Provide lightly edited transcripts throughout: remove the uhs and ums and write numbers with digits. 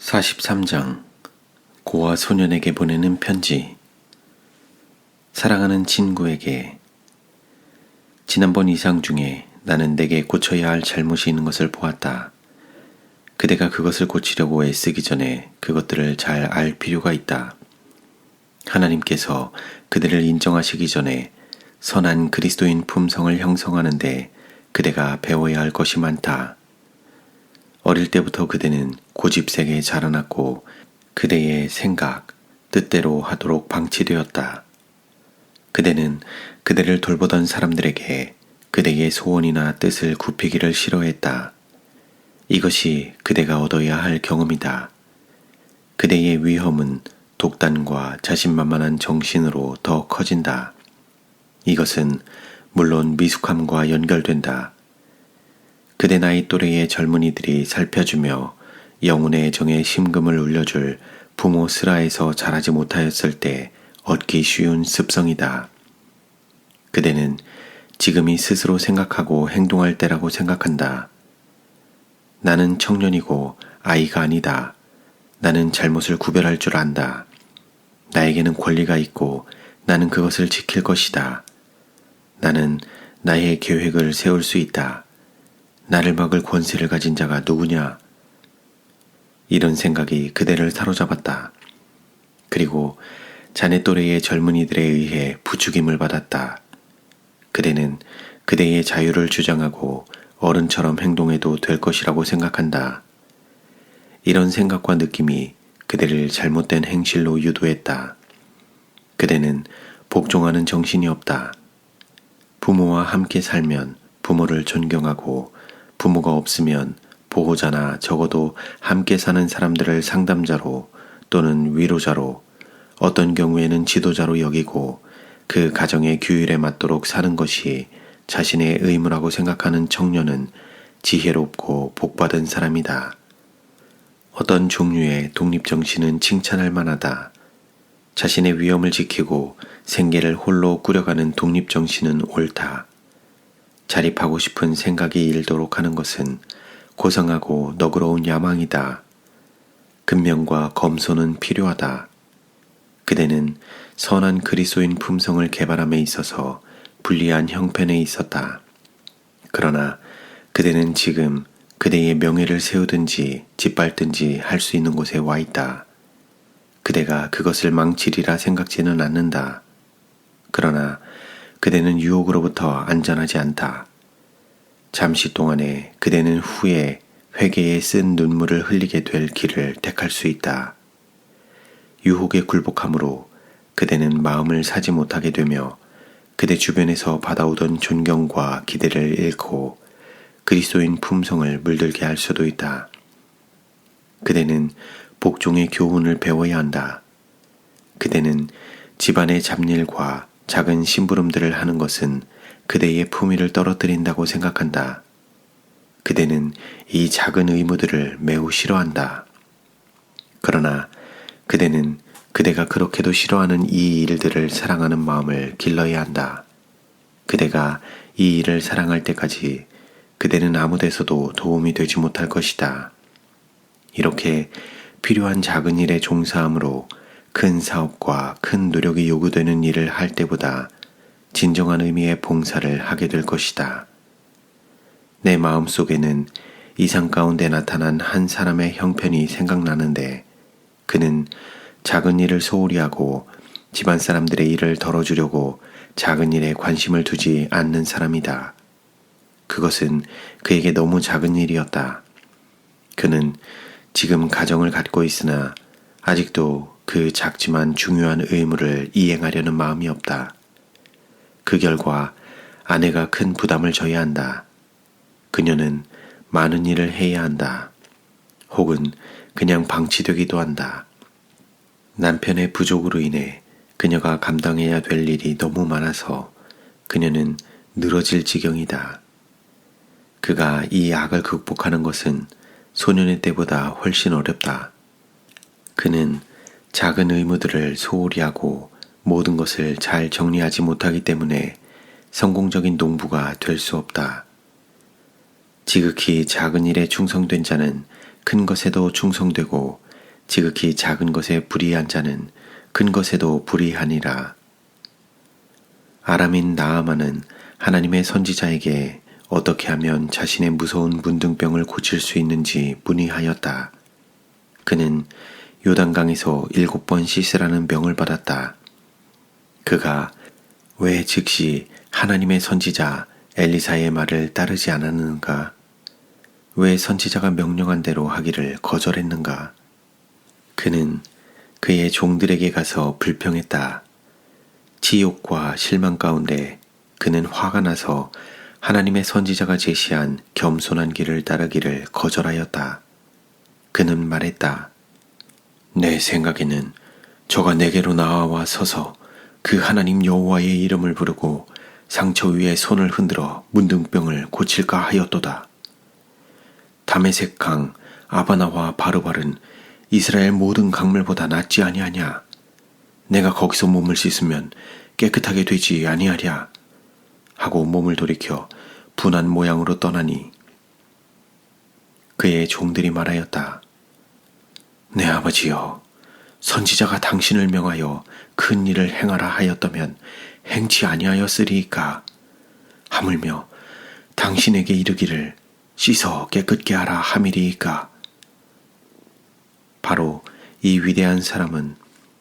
43장 고아 소년에게 보내는 편지. 사랑하는 친구에게, 지난번 이상 중에 나는 내게 고쳐야 할 잘못이 있는 것을 보았다. 그대가 그것을 고치려고 애쓰기 전에 그것들을 잘 알 필요가 있다. 하나님께서 그대를 인정하시기 전에 선한 그리스도인 품성을 형성하는데 그대가 배워야 할 것이 많다. 어릴 때부터 그대는 고집세게 자라났고 그대의 생각, 뜻대로 하도록 방치되었다. 그대는 그대를 돌보던 사람들에게 그대의 소원이나 뜻을 굽히기를 싫어했다. 이것이 그대가 얻어야 할 경험이다. 그대의 위험은 독단과 자신만만한 정신으로 더 커진다. 이것은 물론 미숙함과 연결된다. 그대 나이 또래의 젊은이들이 살펴주며 영혼의 애정에 심금을 울려줄 부모 슬하에서 자라지 못하였을 때 얻기 쉬운 습성이다. 그대는 지금이 스스로 생각하고 행동할 때라고 생각한다. 나는 청년이고 아이가 아니다. 나는 잘못을 구별할 줄 안다. 나에게는 권리가 있고 나는 그것을 지킬 것이다. 나는 나의 계획을 세울 수 있다. 나를 막을 권세를 가진 자가 누구냐? 이런 생각이 그대를 사로잡았다. 그리고 자네 또래의 젊은이들에 의해 부추김을 받았다. 그대는 그대의 자유를 주장하고 어른처럼 행동해도 될 것이라고 생각한다. 이런 생각과 느낌이 그대를 잘못된 행실로 유도했다. 그대는 복종하는 정신이 없다. 부모와 함께 살면 부모를 존경하고 부모가 없으면 보호자나 적어도 함께 사는 사람들을 상담자로 또는 위로자로, 어떤 경우에는 지도자로 여기고 그 가정의 규율에 맞도록 사는 것이 자신의 의무라고 생각하는 청년은 지혜롭고 복받은 사람이다. 어떤 종류의 독립정신은 칭찬할 만하다. 자신의 위엄을 지키고 생계를 홀로 꾸려가는 독립정신은 옳다. 자립하고 싶은 생각이 일도록 하는 것은 고상하고 너그러운 야망이다. 근면과 검소는 필요하다. 그대는 선한 그리스도인 품성을 개발함에 있어서 불리한 형편에 있었다. 그러나 그대는 지금 그대의 명예를 세우든지 짓밟든지 할 수 있는 곳에 와 있다. 그대가 그것을 망치리라 생각지는 않는다. 그러나 그대는 유혹으로부터 안전하지 않다. 잠시 동안에 그대는 후에 회개에 쓴 눈물을 흘리게 될 길을 택할 수 있다. 유혹에 굴복함으로 그대는 마음을 사지 못하게 되며 그대 주변에서 받아오던 존경과 기대를 잃고 그리스도인 품성을 물들게 할 수도 있다. 그대는 복종의 교훈을 배워야 한다. 그대는 집안의 잡일과 작은 심부름들을 하는 것은 그대의 품위를 떨어뜨린다고 생각한다. 그대는 이 작은 의무들을 매우 싫어한다. 그러나 그대는 그대가 그렇게도 싫어하는 이 일들을 사랑하는 마음을 길러야 한다. 그대가 이 일을 사랑할 때까지 그대는 아무 데서도 도움이 되지 못할 것이다. 이렇게 필요한 작은 일에 종사함으로 큰 사업과 큰 노력이 요구되는 일을 할 때보다 진정한 의미의 봉사를 하게 될 것이다. 내 마음속에는 이상 가운데 나타난 한 사람의 형편이 생각나는데 그는 작은 일을 소홀히 하고 집안 사람들의 일을 덜어주려고 작은 일에 관심을 두지 않는 사람이다. 그것은 그에게 너무 작은 일이었다. 그는 지금 가정을 갖고 있으나 아직도 그 작지만 중요한 의무를 이행하려는 마음이 없다. 그 결과 아내가 큰 부담을 져야 한다. 그녀는 많은 일을 해야 한다. 혹은 그냥 방치되기도 한다. 남편의 부족으로 인해 그녀가 감당해야 될 일이 너무 많아서 그녀는 늘어질 지경이다. 그가 이 악을 극복하는 것은 소년의 때보다 훨씬 어렵다. 그는 작은 의무들을 소홀히 하고 모든 것을 잘 정리하지 못하기 때문에 성공적인 농부가 될 수 없다. 지극히 작은 일에 충성된 자는 큰 것에도 충성되고 지극히 작은 것에 불의한 자는 큰 것에도 불의하니라. 아람인 나아만은 하나님의 선지자에게 어떻게 하면 자신의 무서운 문둥병을 고칠 수 있는지 문의하였다. 그는 요단강에서 7번 씻으라는 명을 받았다. 그가 왜 즉시 하나님의 선지자 엘리사의 말을 따르지 않았는가? 왜 선지자가 명령한 대로 하기를 거절했는가? 그는 그의 종들에게 가서 불평했다. 지욕과 실망 가운데 그는 화가 나서 하나님의 선지자가 제시한 겸손한 길을 따르기를 거절하였다. 그는 말했다. 내 생각에는 저가 내게로 나와 서서 그 하나님 여호와의 이름을 부르고 상처 위에 손을 흔들어 문둥병을 고칠까 하였도다. 다메섹 강 아바나와 바르발은 이스라엘 모든 강물보다 낫지 아니하냐. 내가 거기서 몸을 씻으면 깨끗하게 되지 아니하랴. 하고 몸을 돌이켜 분한 모양으로 떠나니 그의 종들이 말하였다. 내 아버지여, 선지자가 당신을 명하여 큰 일을 행하라 하였다면 행치 아니하였으리이까. 하물며 당신에게 이르기를 씻어 깨끗게 하라 함이리이까. 바로 이 위대한 사람은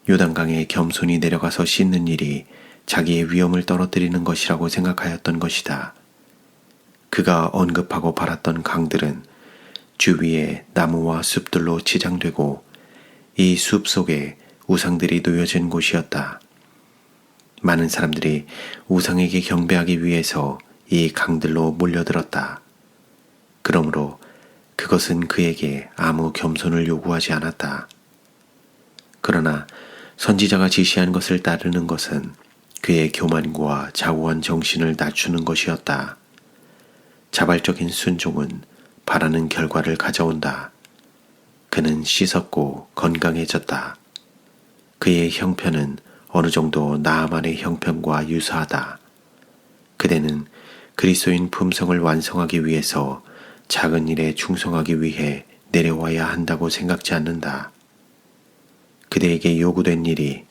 요단강에 겸손히 내려가서 씻는 일이 자기의 위엄을 떨어뜨리는 것이라고 생각하였던 것이다. 그가 언급하고 바랐던 강들은 주위에 나무와 숲들로 치장되고 이 숲 속에 우상들이 놓여진 곳이었다. 많은 사람들이 우상에게 경배하기 위해서 이 강들로 몰려들었다. 그러므로 그것은 그에게 아무 겸손을 요구하지 않았다. 그러나 선지자가 지시한 것을 따르는 것은 그의 교만과 자우한 정신을 낮추는 것이었다. 자발적인 순종은 바라는 결과를 가져온다. 그는 씻었고 건강해졌다. 그의 형편은 어느 정도 나아만의 형편과 유사하다. 그대는 그리스도인 품성을 완성하기 위해서 작은 일에 충성하기 위해 내려와야 한다고 생각지 않는다. 그대에게 요구된 일이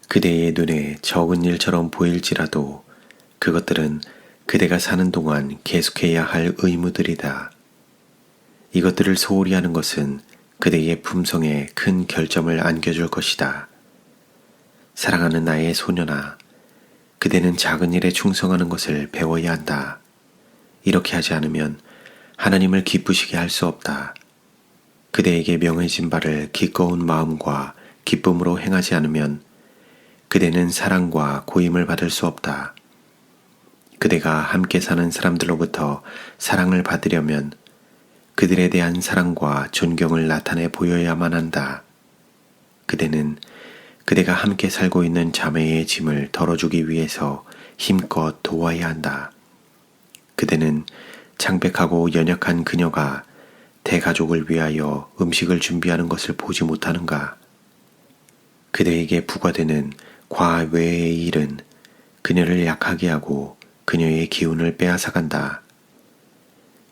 그대의 눈에 적은 일처럼 보일지라도 그것들은 그대가 사는 동안 계속해야 할 의무들이다. 이것들을 소홀히 하는 것은 그대의 품성에 큰 결점을 안겨줄 것이다. 사랑하는 나의 소년아, 그대는 작은 일에 충성하는 것을 배워야 한다. 이렇게 하지 않으면 하나님을 기쁘시게 할 수 없다. 그대에게 명해진 바를 기꺼운 마음과 기쁨으로 행하지 않으면 그대는 사랑과 고임을 받을 수 없다. 그대가 함께 사는 사람들로부터 사랑을 받으려면 그들에 대한 사랑과 존경을 나타내 보여야만 한다. 그대는 그대가 함께 살고 있는 자매의 짐을 덜어주기 위해서 힘껏 도와야 한다. 그대는 창백하고 연약한 그녀가 대가족을 위하여 음식을 준비하는 것을 보지 못하는가? 그대에게 부과되는 과외의 일은 그녀를 약하게 하고 그녀의 기운을 빼앗아간다.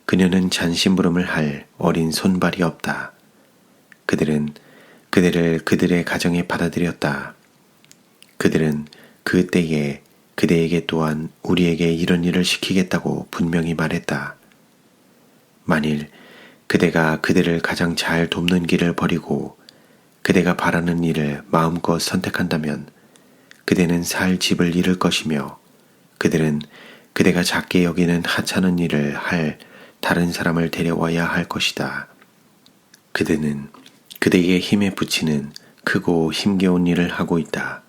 그녀는 잔심부름을 할 어린 손발이 없다. 그들은 그대를 그들의 가정에 받아들였다. 그들은 그 때에 그대에게 또한 우리에게 이런 일을 시키겠다고 분명히 말했다. 만일 그대가 그대를 가장 잘 돕는 길을 버리고 그대가 바라는 일을 마음껏 선택한다면 그대는 살 집을 잃을 것이며 그들은 그대가 작게 여기는 하찮은 일을 할 다른 사람을 데려와야 할 것이다. 그대는 그대의 힘에 부치는 크고 힘겨운 일을 하고 있다.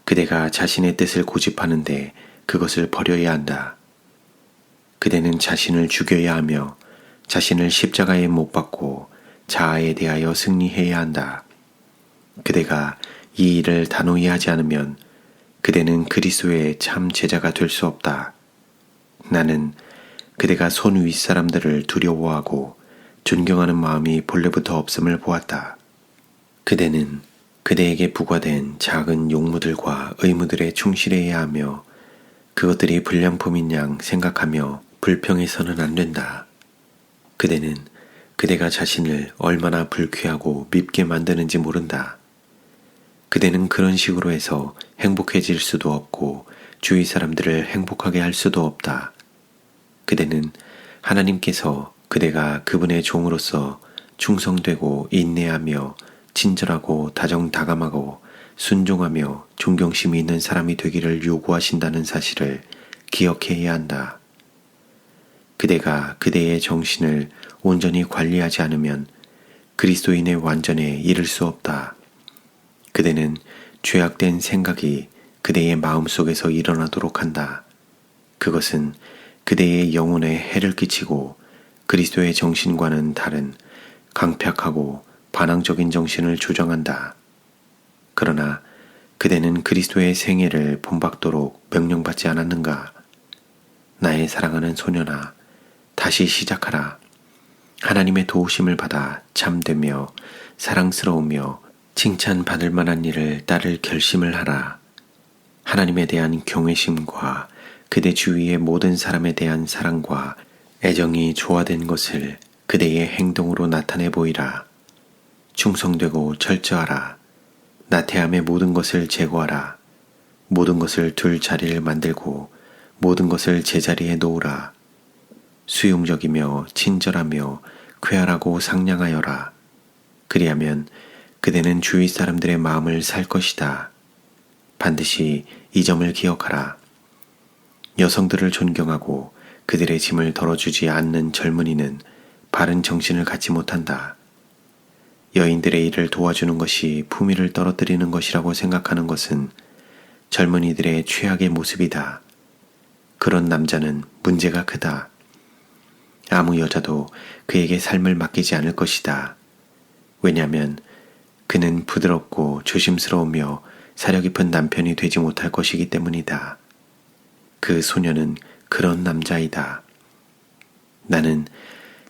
그대가 자신의 뜻을 고집하는데 그것을 버려야 한다. 그대는 자신을 죽여야 하며 자신을 십자가에 못 박고 자아에 대하여 승리해야 한다. 그대가 이 일을 단호히 하지 않으면 그대는 그리스도의 참 제자가 될 수 없다. 나는 그대가 손 윗사람들을 두려워하고 존경하는 마음이 본래부터 없음을 보았다. 그대는 그대에게 부과된 작은 용무들과 의무들에 충실해야 하며 그것들이 불량품인 양 생각하며 불평해서는 안 된다. 그대는 그대가 자신을 얼마나 불쾌하고 밉게 만드는지 모른다. 그대는 그런 식으로 해서 행복해질 수도 없고 주위 사람들을 행복하게 할 수도 없다. 그대는 하나님께서 그대가 그분의 종으로서 충성되고 인내하며 친절하고 다정다감하고 순종하며 존경심이 있는 사람이 되기를 요구하신다는 사실을 기억해야 한다. 그대가 그대의 정신을 온전히 관리하지 않으면 그리스도인의 완전에 이를 수 없다. 그대는 죄악된 생각이 그대의 마음속에서 일어나도록 한다. 그것은 그대의 영혼에 해를 끼치고 그리스도의 정신과는 다른 강팍하고 반항적인 정신을 조장한다. 그러나 그대는 그리스도의 생애를 본받도록 명령받지 않았는가? 나의 사랑하는 소년아, 다시 시작하라. 하나님의 도우심을 받아 참되며 사랑스러우며 칭찬받을 만한 일을 따를 결심을 하라. 하나님에 대한 경외심과 그대 주위의 모든 사람에 대한 사랑과 애정이 조화된 것을 그대의 행동으로 나타내 보이라. 충성되고 철저하라. 나태함의 모든 것을 제거하라. 모든 것을 둘 자리를 만들고 모든 것을 제자리에 놓으라. 수용적이며 친절하며 쾌활하고 상냥하여라. 그리하면 그대는 주위 사람들의 마음을 살 것이다. 반드시 이 점을 기억하라. 여성들을 존경하고 그들의 짐을 덜어주지 않는 젊은이는 바른 정신을 갖지 못한다. 여인들의 일을 도와주는 것이 품위를 떨어뜨리는 것이라고 생각하는 것은 젊은이들의 최악의 모습이다. 그런 남자는 문제가 크다. 아무 여자도 그에게 삶을 맡기지 않을 것이다. 왜냐하면 그는 부드럽고 조심스러우며 사려 깊은 남편이 되지 못할 것이기 때문이다. 그 소녀는 그런 남자이다. 나는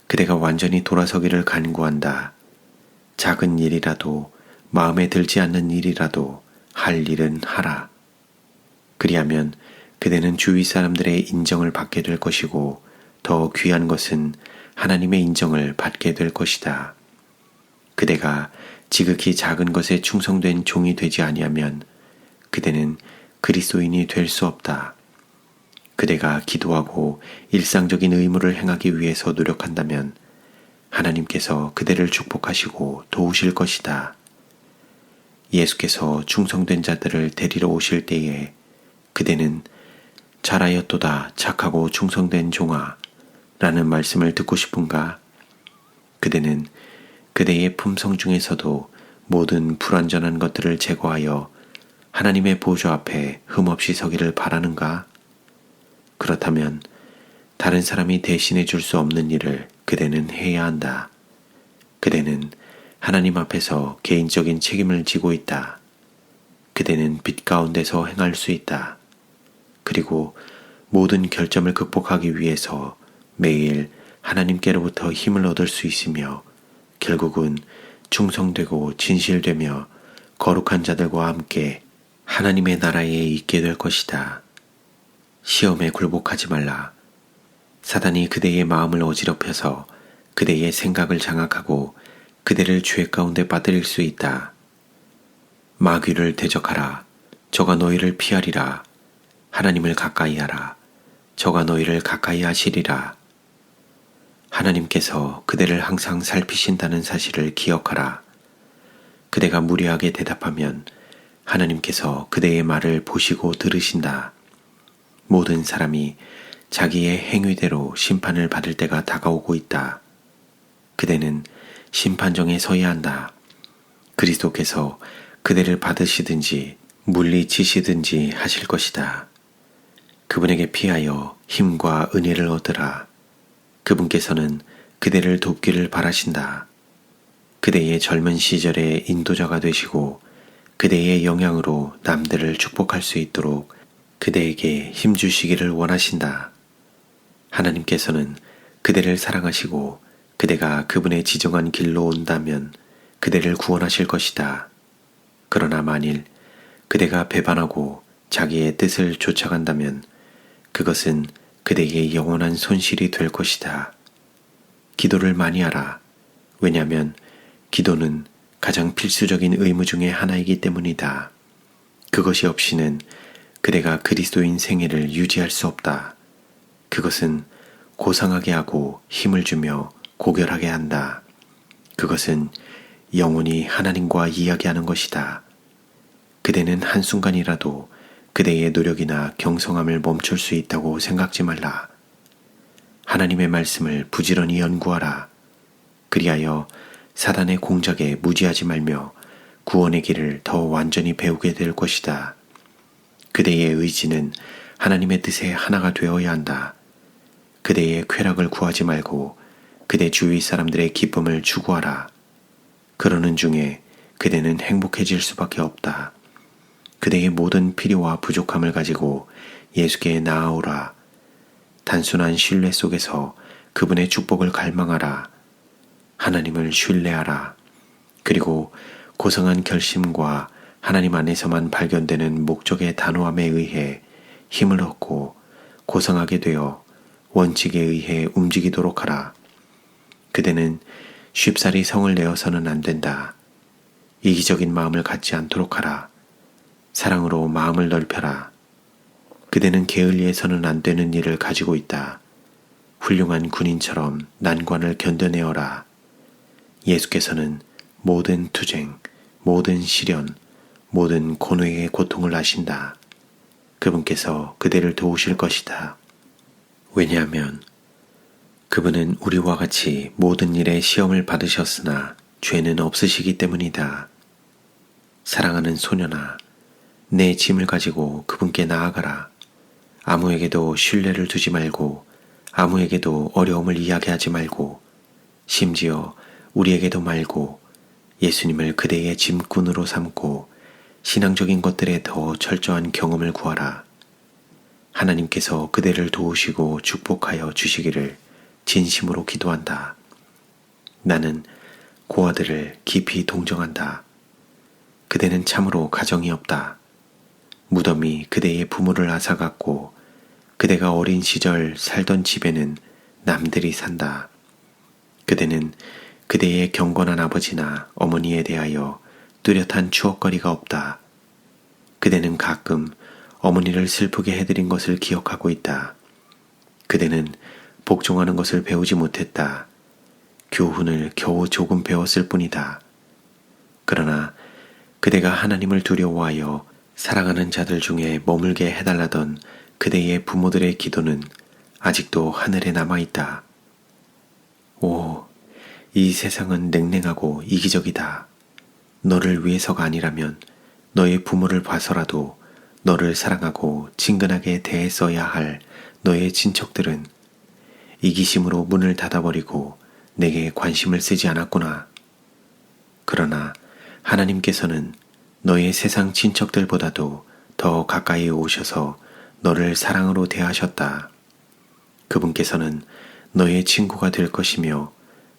그대가 완전히 돌아서기를 간구한다. 작은 일이라도 마음에 들지 않는 일이라도 할 일은 하라. 그리하면 그대는 주위 사람들의 인정을 받게 될 것이고 더 귀한 것은 하나님의 인정을 받게 될 것이다. 그대가 지극히 작은 것에 충성된 종이 되지 아니하면 그대는 그리스도인이 될 수 없다. 그대가 기도하고 일상적인 의무를 행하기 위해서 노력한다면 하나님께서 그대를 축복하시고 도우실 것이다. 예수께서 충성된 자들을 데리러 오실 때에 그대는 잘하였도다 착하고 충성된 종아 라는 말씀을 듣고 싶은가? 그대는 그대의 품성 중에서도 모든 불완전한 것들을 제거하여 하나님의 보좌 앞에 흠없이 서기를 바라는가? 그렇다면 다른 사람이 대신해 줄 수 없는 일을 그대는 해야 한다. 그대는 하나님 앞에서 개인적인 책임을 지고 있다. 그대는 빛 가운데서 행할 수 있다. 그리고 모든 결점을 극복하기 위해서 매일 하나님께로부터 힘을 얻을 수 있으며 결국은 충성되고 진실되며 거룩한 자들과 함께 하나님의 나라에 있게 될 것이다. 시험에 굴복하지 말라. 사단이 그대의 마음을 어지럽혀서 그대의 생각을 장악하고 그대를 죄 가운데 빠뜨릴 수 있다. 마귀를 대적하라. 저가 너희를 피하리라. 하나님을 가까이 하라. 저가 너희를 가까이 하시리라. 하나님께서 그대를 항상 살피신다는 사실을 기억하라. 그대가 무례하게 대답하면 하나님께서 그대의 말을 보시고 들으신다. 모든 사람이 자기의 행위대로 심판을 받을 때가 다가오고 있다. 그대는 심판정에 서야 한다. 그리스도께서 그대를 받으시든지 물리치시든지 하실 것이다. 그분에게 피하여 힘과 은혜를 얻으라. 그분께서는 그대를 돕기를 바라신다. 그대의 젊은 시절의 인도자가 되시고 그대의 영향으로 남들을 축복할 수 있도록 그대에게 힘주시기를 원하신다. 하나님께서는 그대를 사랑하시고 그대가 그분의 지정한 길로 온다면 그대를 구원하실 것이다. 그러나 만일 그대가 배반하고 자기의 뜻을 쫓아간다면 그것은 그대에게 영원한 손실이 될 것이다. 기도를 많이 하라. 왜냐하면 기도는 가장 필수적인 의무 중의 하나이기 때문이다. 그것이 없이는 그대가 그리스도인 생애를 유지할 수 없다. 그것은 고상하게 하고 힘을 주며 고결하게 한다. 그것은 영원히 하나님과 이야기하는 것이다. 그대는 한순간이라도 그대의 노력이나 경성함을 멈출 수 있다고 생각지 말라. 하나님의 말씀을 부지런히 연구하라. 그리하여 사단의 공작에 무지하지 말며 구원의 길을 더 완전히 배우게 될 것이다. 그대의 의지는 하나님의 뜻에 하나가 되어야 한다. 그대의 쾌락을 구하지 말고 그대 주위 사람들의 기쁨을 추구하라. 그러는 중에 그대는 행복해질 수밖에 없다. 그대의 모든 필요와 부족함을 가지고 예수께 나아오라. 단순한 신뢰 속에서 그분의 축복을 갈망하라. 하나님을 신뢰하라. 그리고 고성한 결심과 하나님 안에서만 발견되는 목적의 단호함에 의해 힘을 얻고 고상하게 되어 원칙에 의해 움직이도록 하라. 그대는 쉽사리 성을 내어서는 안 된다. 이기적인 마음을 갖지 않도록 하라. 사랑으로 마음을 넓혀라. 그대는 게을리해서는 안 되는 일을 가지고 있다. 훌륭한 군인처럼 난관을 견뎌내어라. 예수께서는 모든 투쟁, 모든 시련, 모든 고뇌의 고통을 아신다. 그분께서 그대를 도우실 것이다. 왜냐하면 그분은 우리와 같이 모든 일에 시험을 받으셨으나 죄는 없으시기 때문이다. 사랑하는 소년아, 내 짐을 가지고 그분께 나아가라. 아무에게도 신뢰를 두지 말고 아무에게도 어려움을 이야기하지 말고 심지어 우리에게도 말고 예수님을 그대의 짐꾼으로 삼고 신앙적인 것들에 더 철저한 경험을 구하라. 하나님께서 그대를 도우시고 축복하여 주시기를 진심으로 기도한다. 나는 고아들을 깊이 동정한다. 그대는 참으로 가정이 없다. 무덤이 그대의 부모를 앗아갔고 그대가 어린 시절 살던 집에는 남들이 산다. 그대는 그대의 경건한 아버지나 어머니에 대하여 뚜렷한 추억거리가 없다. 그대는 가끔 어머니를 슬프게 해드린 것을 기억하고 있다. 그대는 복종하는 것을 배우지 못했다. 교훈을 겨우 조금 배웠을 뿐이다. 그러나 그대가 하나님을 두려워하여 사랑하는 자들 중에 머물게 해달라던 그대의 부모들의 기도는 아직도 하늘에 남아있다. 오, 이 세상은 냉랭하고 이기적이다. 너를 위해서가 아니라면 너의 부모를 봐서라도 너를 사랑하고 친근하게 대했어야 할 너의 친척들은 이기심으로 문을 닫아버리고 내게 관심을 쓰지 않았구나. 그러나 하나님께서는 너의 세상 친척들보다도 더 가까이 오셔서 너를 사랑으로 대하셨다. 그분께서는 너의 친구가 될 것이며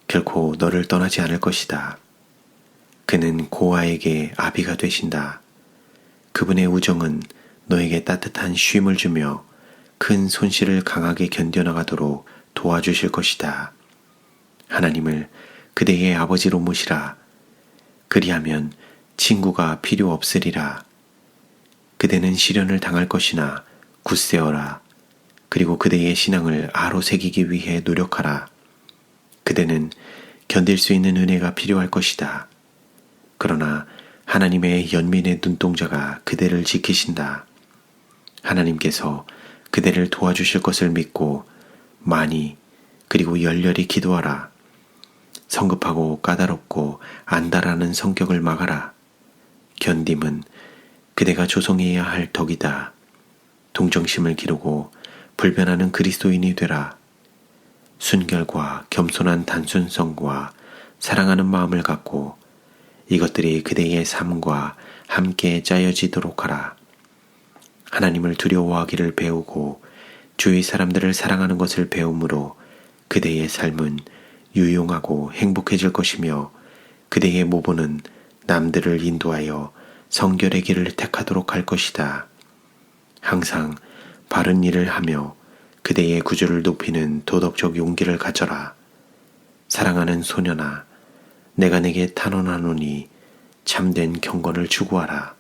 결코 너를 떠나지 않을 것이다. 그는 고아에게 아비가 되신다. 그분의 우정은 너에게 따뜻한 쉼을 주며 큰 손실을 강하게 견뎌나가도록 도와주실 것이다. 하나님을 그대의 아버지로 모시라. 그리하면 친구가 필요 없으리라. 그대는 시련을 당할 것이나 굳세어라. 그리고 그대의 신앙을 아로새기기 위해 노력하라. 그대는 견딜 수 있는 은혜가 필요할 것이다. 그러나 하나님의 연민의 눈동자가 그대를 지키신다. 하나님께서 그대를 도와주실 것을 믿고 많이 그리고 열렬히 기도하라. 성급하고 까다롭고 안달하는 성격을 막아라. 견딤은 그대가 조성해야 할 덕이다. 동정심을 기르고 불변하는 그리스도인이 되라. 순결과 겸손한 단순성과 사랑하는 마음을 갖고 이것들이 그대의 삶과 함께 짜여지도록 하라. 하나님을 두려워하기를 배우고 주위 사람들을 사랑하는 것을 배움으로 그대의 삶은 유용하고 행복해질 것이며 그대의 모본은 남들을 인도하여 성결의 길을 택하도록 할 것이다. 항상 바른 일을 하며 그대의 구주를 높이는 도덕적 용기를 가져라. 사랑하는 소년아, 내가 네게 탄원하노니 참된 경건을 추구하라.